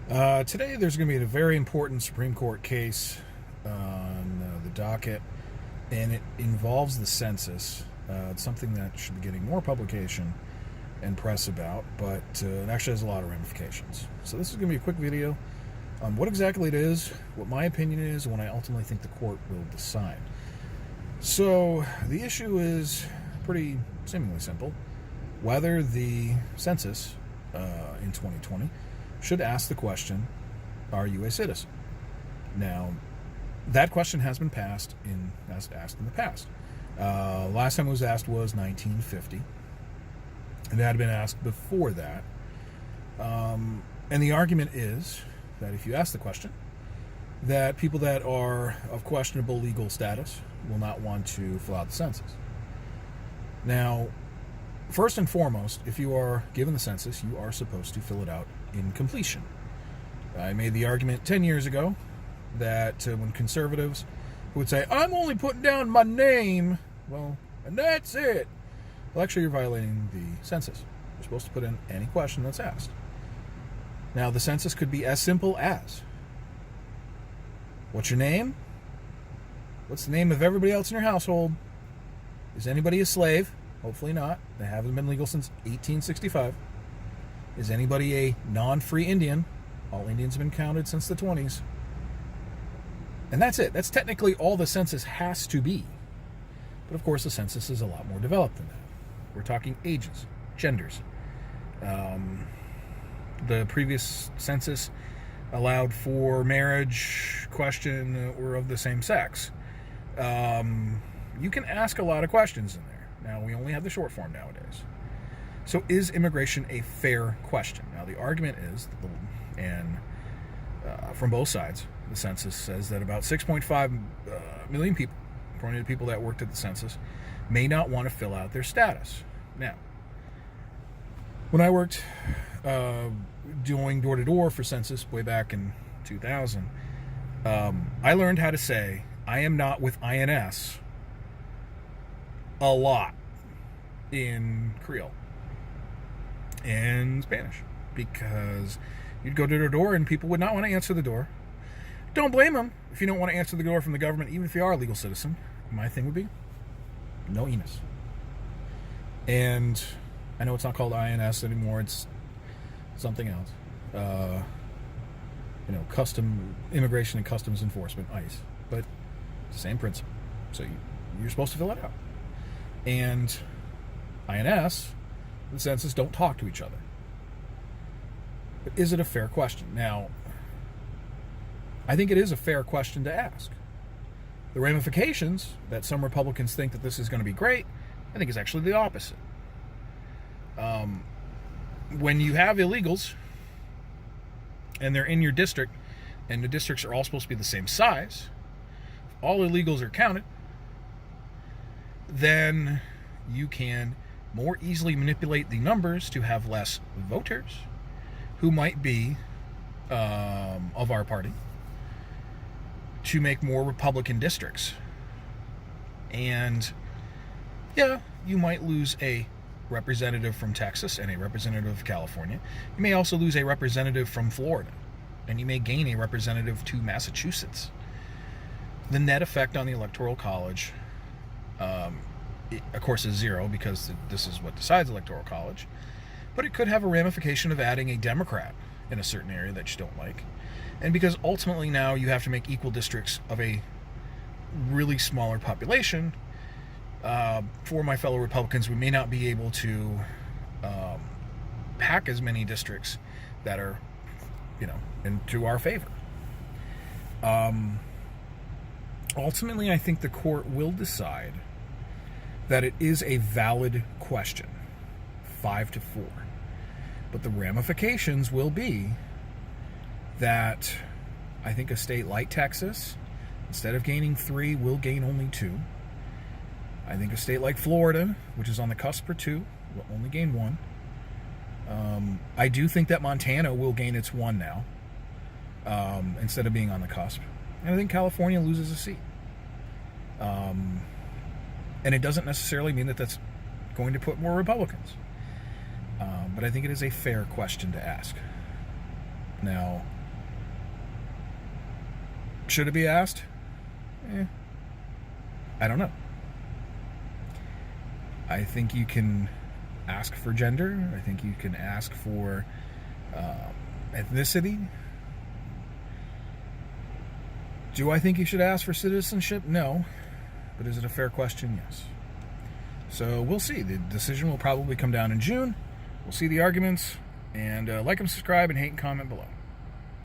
Today there's going to be a very important Supreme Court case on the docket, and it involves the census. It's something that should be getting more publication and press about, but it actually has a lot of ramifications. So this is going to be a quick video on what exactly it is, what my opinion is, and what I ultimately think the court will decide. So the issue is pretty seemingly simple: whether the census in 2020 should ask the question, are you a citizen? Now, that question has been asked in the past. Last time it was asked was 1950. And it had been asked before that. And the argument is that if you ask the question, that people that are of questionable legal status will not want to fill out the census. Now, first and foremost, if you are given the census, you are supposed to fill it out in completion. I made the argument 10 years ago that when conservatives would say, I'm only putting down my name, well, and that's it. Well, actually, you're violating the census. You're supposed to put in any question that's asked. Now, the census could be as simple as, what's your name? What's the name of everybody else in your household? Is anybody a slave? Hopefully not. They haven't been legal since 1865. Is anybody a non-free Indian? All Indians have been counted since the 20s. And that's it. That's technically all the census has to be. But of course, the census is a lot more developed than that. We're talking ages, genders. The previous census allowed for marriage, question, or of the same sex. You can ask a lot of questions in there. Now, we only have the short form nowadays. So is immigration a fair question? Now, the argument is, from both sides, the census says that about 6.5 million people, according to people that worked at the census, may not want to fill out their status. Now, when I worked doing door-to-door for census way back in 2000, I learned how to say, I am not with INS a lot in Creole and Spanish, because you'd go door to door and people would not want to answer the door. Don't blame them if you don't want to answer the door from the government, even if you are a legal citizen. My thing would be no INS. And I know it's not called INS anymore, it's something else. Immigration and Customs Enforcement, ICE. But it's the same principle. So you're supposed to fill it out. And INS, the census, don't talk to each other. But is it a fair question? Now, I think it is a fair question to ask. The ramifications that some Republicans think that this is going to be great, I think is actually the opposite. When you have illegals and they're in your district, and the districts are all supposed to be the same size, if all illegals are counted, then you can more easily manipulate the numbers to have less voters who might be of our party to make more Republican districts. And yeah, you might lose a representative from Texas and a representative of California. You may also lose a representative from Florida, and you may gain a representative to Massachusetts. The net effect on the Electoral College, of course, is zero, because this is what decides Electoral College. But it could have a ramification of adding a Democrat in a certain area that you don't like. And because ultimately now you have to make equal districts of a really smaller population, for my fellow Republicans, we may not be able to pack as many districts that are, into our favor. Ultimately, I think the court will decide that it is a valid question, 5-4. But the ramifications will be that I think a state like Texas, instead of gaining 3, will gain only 2. I think a state like Florida, which is on the cusp for 2, will only gain 1. I do think that Montana will gain its 1 now, instead of being on the cusp. And I think California loses a seat. And it doesn't necessarily mean that that's going to put more Republicans. But I think it is a fair question to ask. Now, should it be asked? I don't know. I think you can ask for gender. I think you can ask for ethnicity. Do I think you should ask for citizenship? No. But is it a fair question? Yes. So we'll see. The decision will probably come down in June. We'll see the arguments. And like and subscribe and hate and comment below.